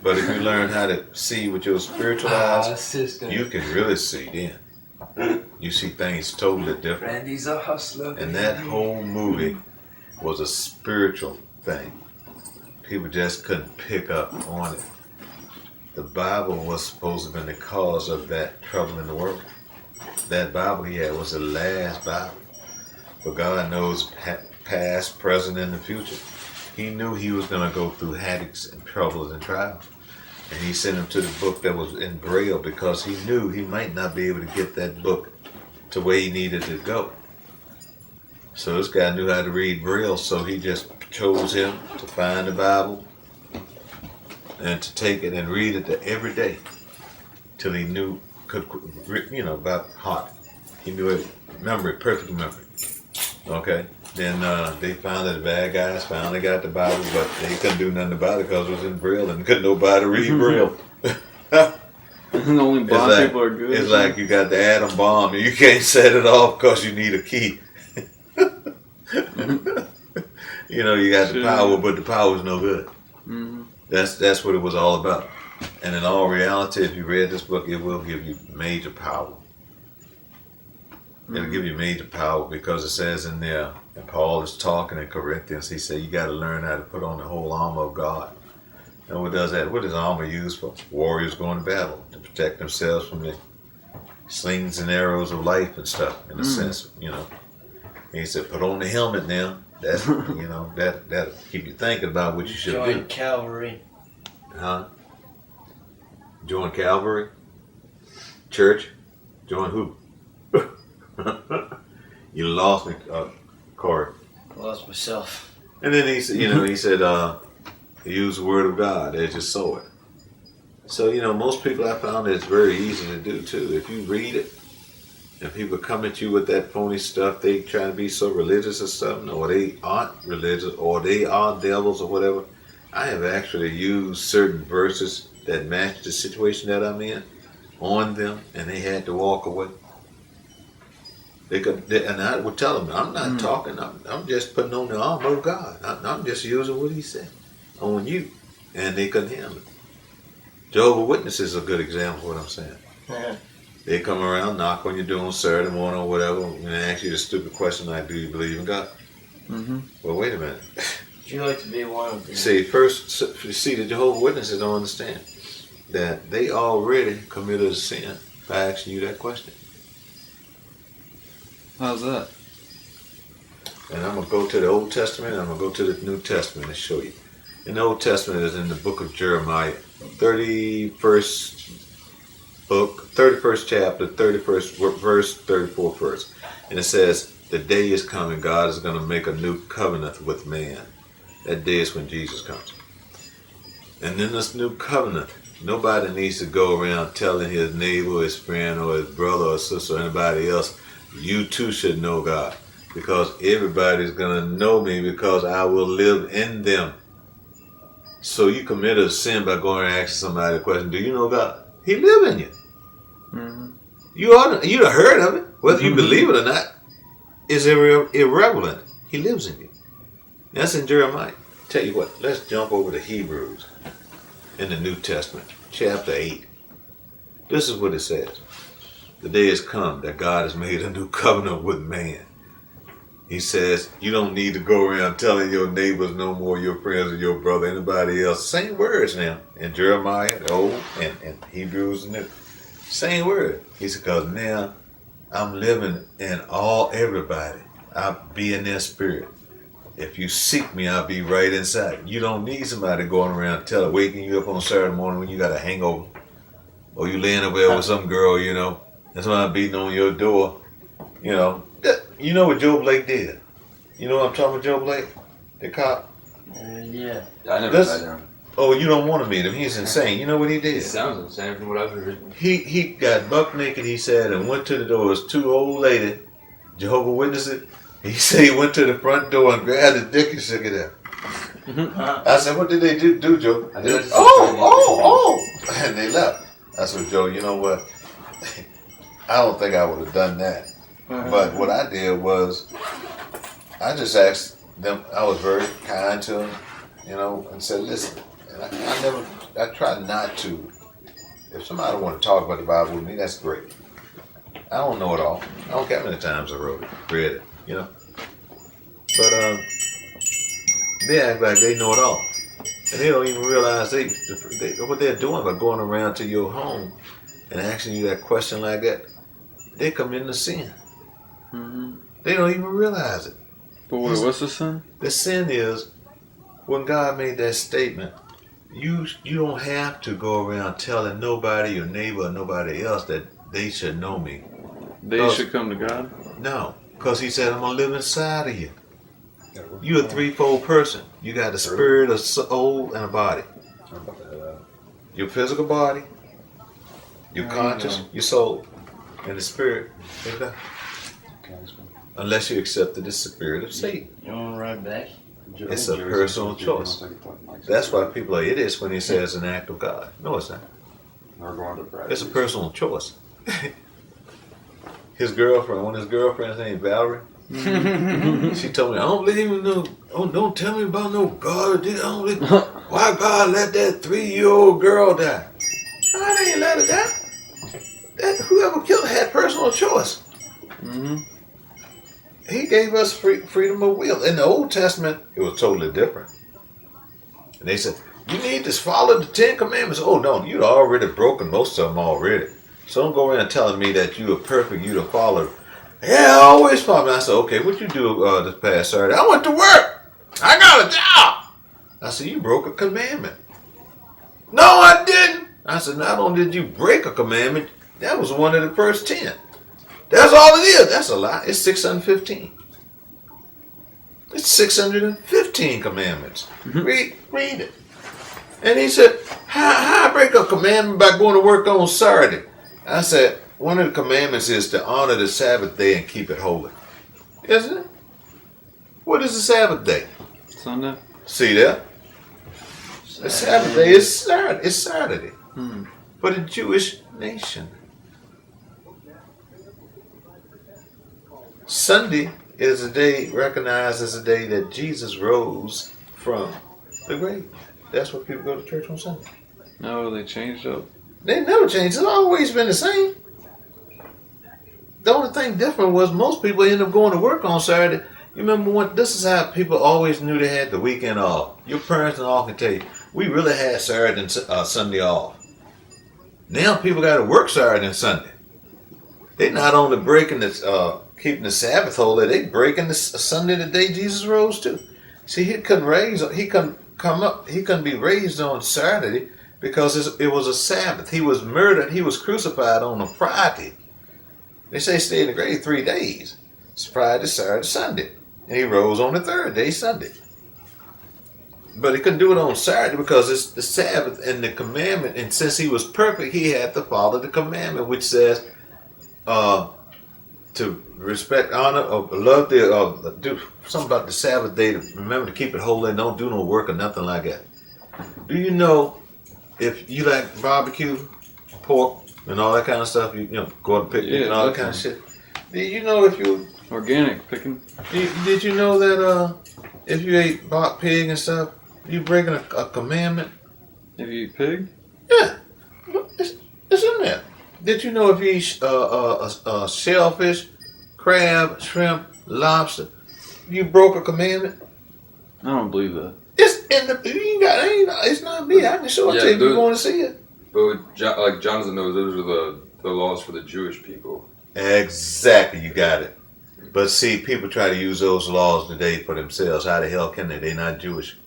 But if you learn how to see with your spiritual eyes, you can really see then. You see things totally different. Randy's a hustler. And that whole movie was a spiritual thing. People just couldn't pick up on it. The Bible was supposed to have been the cause of that trouble in the world. That Bible he had was the last Bible. But God knows past, present, and the future. He knew he was going to go through headaches and troubles and trials. And he sent him to the book that was in Braille because he knew he might not be able to get that book to where he needed to go. So this guy knew how to read Braille, so he just chose him to find the Bible and to take it and read it every day till he knew, about heart. He knew it, memory, perfect memory. Okay? Then they found that the bad guys finally got the Bible, but they couldn't do nothing about it because it was in Braille and couldn't nobody read Braille. Only blind people are good. It's like you got the atom bomb and you can't set it off because you need a key. You got the power, but the power is no good. Mm-hmm. That's what it was all about. And in all reality, if you read this book, it will give you major power. It'll give you major power because it says in there, and Paul is talking in Corinthians, he said you got to learn how to put on the whole armor of God. And what does that? What is armor used for? Warriors going to battle to protect themselves from the slings and arrows of life and stuff, in a sense, And he said, put on the helmet now. That's, that'll keep you thinking about what you should do. Join Calvary. Huh? Join Calvary? Church? Join who? You lost me, Corey. I lost myself. And then he said, use the word of God as your sword. So, most people I found it's very easy to do too. If you read it, and people come at you with that phony stuff, they try to be so religious or something, or they aren't religious, or they are devils or whatever. I have actually used certain verses that match the situation that I'm in on them, and they had to walk away. And I would tell them, I'm not talking, I'm just putting on the armor of God. I'm just using what he said on you. And they couldn't handle it. Jehovah's Witnesses is a good example of what I'm saying. Yeah. They come around, knock on your door on Saturday morning or whatever, and ask you the stupid question like, do you believe in God? Mm-hmm. Well, wait a minute. Would you like to be one of them? See, the Jehovah's Witnesses don't understand that they already committed a sin by asking you that question. How's that? And I'm going to go to the Old Testament and I'm going to go to the New Testament and show you. In the Old Testament is in the book of Jeremiah, 31st chapter, 31st verse, 34th verse. And it says, the day is coming, God is going to make a new covenant with man. That day is when Jesus comes. And in this new covenant, nobody needs to go around telling his neighbor, his friend, or his brother or sister or anybody else, you too should know God. Because everybody's going to know me because I will live in them. So you committed a sin by going and asking somebody a question, do you know God? He lives in you. Mm-hmm. You've heard of it. Whether you believe it or not is irrelevant. He lives in you. That's in Jeremiah. Tell you what, let's jump over to Hebrews in the New Testament, chapter 8. This is what it says. The day has come that God has made a new covenant with man. He says, you don't need to go around telling your neighbors no more, your friends or your brother, anybody else. Same words now in Jeremiah, the Old, and Hebrews, and the same word. He said, because now I'm living in everybody. I'll be in their spirit. If you seek me, I'll be right inside. You don't need somebody going around waking you up on Saturday morning when you got a hangover. Or you laying over there with some girl, and somebody beating on your door. You know what Joe Blake did? You know what I'm talking about, Joe Blake? The cop? Yeah. I never met him. Oh, you don't want to meet him. He's insane. You know what he did? He sounds insane from what I've heard. He got buck naked, he said, and went to the door. It was two old ladies, Jehovah's Witnesses. He said he went to the front door and grabbed his dick and shook it out. I said, what did they do, Joe? Oh! And they left. I said, Joe, you know what? I don't think I would have done that. But what I did was, I just asked them, I was very kind to them, and said, listen, and I never I try not to. If somebody want to talk about the Bible with me, that's great. I don't know it all. I don't care how many times I read it, you know. But they act like they know it all, and they don't even realize what they're doing by going around to your home and asking you that question like that. They come into sin. Mm-hmm. They don't even realize it. But wait, what's the sin? The sin is when God made that statement. You don't have to go around telling nobody, your neighbor, or nobody else that they should know me. They should come to God? No, because He said I'm gonna live inside of you. You're a threefold person. You got a spirit, a soul, and a body. Your physical body, your conscience, your soul, and the spirit of God. Unless you accepted the spirit of Satan. You want to ride back? It's a personal choice. That's why people are idiots when he says an act of God. No, it's not. It's a personal choice. His girlfriend, one of his girlfriends named Valerie, she told me, I don't believe in no, don't tell me about no God. I don't believe, why God let that 3-year-old girl die? God ain't let her die. Whoever killed her had personal choice. Mm-hmm. He gave us freedom of will. In the Old Testament, it was totally different. And they said, you need to follow the 10 Commandments. Oh, no, you'd already broken most of them already. So don't go around telling me that you are perfect, you to follow. Yeah, I always follow. I said, okay, what you do this past Saturday? I went to work. I got a job. I said, you broke a commandment. No, I didn't. I said, not only did you break a commandment, that was one of the first 10. That's all it is. That's a lie. It's 615. It's 615 commandments. Read it. And he said, how I break a commandment by going to work on Saturday? I said, one of the commandments is to honor the Sabbath day and keep it holy. Isn't it? What is the Sabbath day? Sunday. See that? The Sabbath day is Saturday. It's Saturday. For the Jewish nation. Sunday is a day recognized as a day that Jesus rose from the grave. That's why people go to church on Sunday. No, they changed up. They never changed. It's always been the same. The only thing different was most people end up going to work on Saturday. You remember when this is how people always knew they had the weekend off. Your parents and all can tell you, we really had Saturday and Sunday off. Now people got to work Saturday and Sunday. They not only breaking this, keeping the Sabbath holy, they breaking the Sunday the day Jesus rose too. See, he couldn't be raised on Saturday because it was a Sabbath. He was murdered. He was crucified on a Friday. They say he stayed in the grave 3 days. It's Friday, Saturday, Sunday. And he rose on the third day, Sunday. But he couldn't do it on Saturday because it's the Sabbath and the commandment. And since he was perfect, he had to follow the commandment, which says to respect, honor, or love do something about the Sabbath day. Remember to keep it holy and don't do no work or nothing like that. Do you know if you like barbecue, pork, and all that kind of stuff, you know, go to picnic and all that kind of shit. Did you know if you organic picking? Did you know that if you ate bought pig and stuff, you breaking a commandment? If you eat pig? Yeah, it's in there. Did you know if you eat shellfish, crab, shrimp, lobster, you broke a commandment? I don't believe that. It's in the. It's not me. I can show it to you if you want to see it. But John doesn't know those are the laws for the Jewish people. Exactly, you got it. But see, people try to use those laws today for themselves. How the hell can they? They're not Jewish.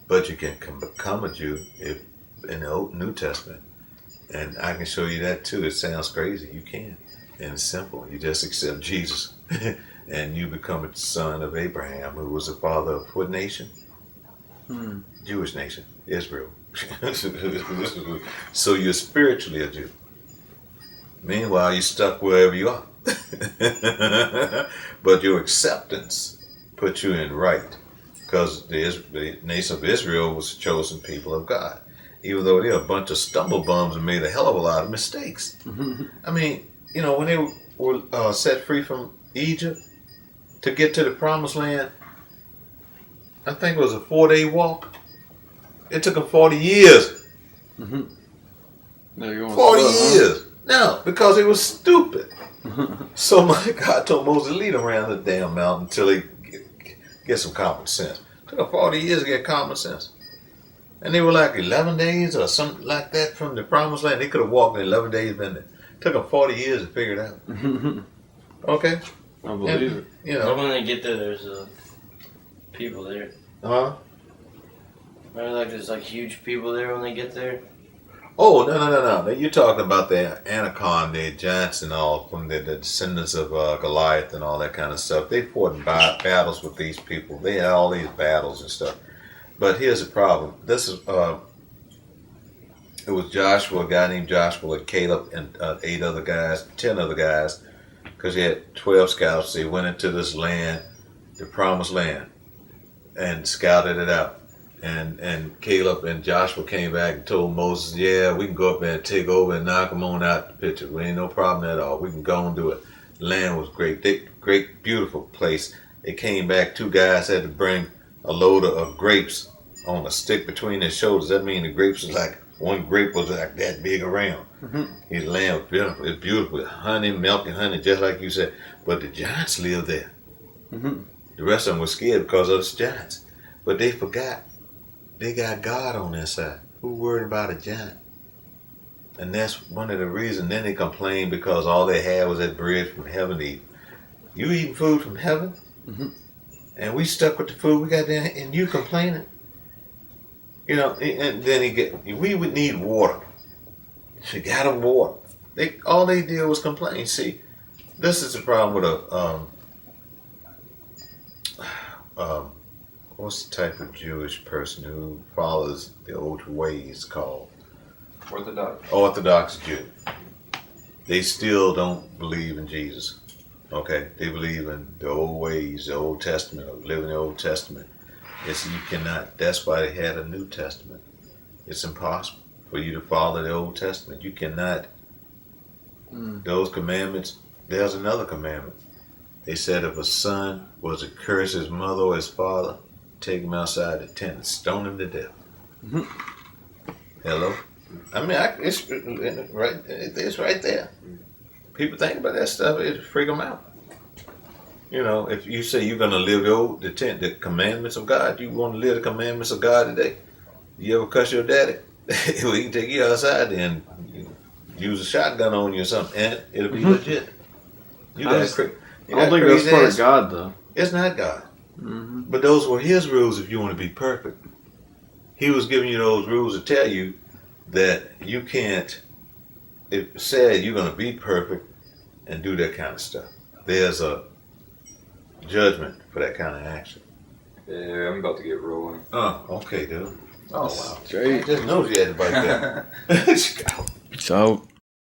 But you can become a Jew if in the New Testament. And I can show you that too. It sounds crazy. You can. And it's simple. You just accept Jesus. And you become a son of Abraham, who was the father of what nation? Jewish nation. Israel. So you're spiritually a Jew. Meanwhile, you're stuck wherever you are. But your acceptance puts you in right. Because the nation of Israel was the chosen people of God. Even though they're a bunch of stumble bums and made a hell of a lot of mistakes. I mean, you know, when they were set free from Egypt to get to the promised land, I think it was a 4-day walk. It took them 40 years. Mm-hmm. No, you're going 40 slow, huh? years. No, because it was stupid. So my God told Moses, lead them around the damn mountain until they get some common sense. It took them 40 years to get common sense. And they were like 11 days or something like that from the promised land. They could have walked in 11 days, been there. It took them 40 years to figure it out. Okay? I believe it. You But know. when they get there, there's people there. Huh? Remember, like, there's like huge people there when they get there? Oh, no. You're talking about the Anaconda, the giants and all, from the descendants of Goliath and all that kind of stuff. They fought in battles with these people. They had all these battles and stuff. But here's the problem. This is, it was Joshua, a guy named Joshua, and Caleb, and 8 other guys, 10 other guys, because he had 12 scouts. They went into this land, the promised land, and scouted it out. And Caleb and Joshua came back and told Moses, yeah, we can go up there and take over and knock them on out the picture. We ain't no problem at all. We can go and do it. The land was great. Great, beautiful place. They came back. 2 guys had to bring a load of grapes on a stick between their shoulders. That means the grapes was like, one grape was like that big around. Mm-hmm. His land was beautiful. It's beautiful. Honey, milk and honey, just like you said. But the giants lived there. Mm-hmm. The rest of them were scared because of the giants. But they forgot. They got God on their side. Who worried about a giant? And that's one of the reasons. Then they complained because all they had was that bread from heaven to eat. You eating food from heaven? Mm-hmm. And we stuck with the food we got there, and you complaining? You know, and then we would need water. She got them water. All they did was complain. See, this is the problem with what's the type of Jewish person who follows the old ways called? Orthodox Jew. They still don't believe in Jesus. Okay? They believe in the old ways, the Old Testament, or live in the Old Testament. Yes, you cannot. That's why they had a New Testament. It's impossible for you to follow the Old Testament. You cannot. Those commandments, there's another commandment. They said if a son was to curse his mother or his father, take him outside the tent and stone him to death. Mm-hmm. Hello? I mean, it's right there. People think about that stuff, it freak them out. You know, if you say you're going to live the commandments of God, you want to live the commandments of God today, you ever cuss your daddy? Well, he can take you outside and use a shotgun on you or something, and it'll be legit. I don't think that's part of God, though. It's not God. Mm-hmm. But those were his rules if you want to be perfect. He was giving you those rules to tell you that you can't, it said you're going to be perfect and do that kind of stuff. There's a judgment for that kind of action. Yeah, I'm about to get rolling. Oh, okay, dude. Oh, wow. Straight. I just knows you had to bite that. So.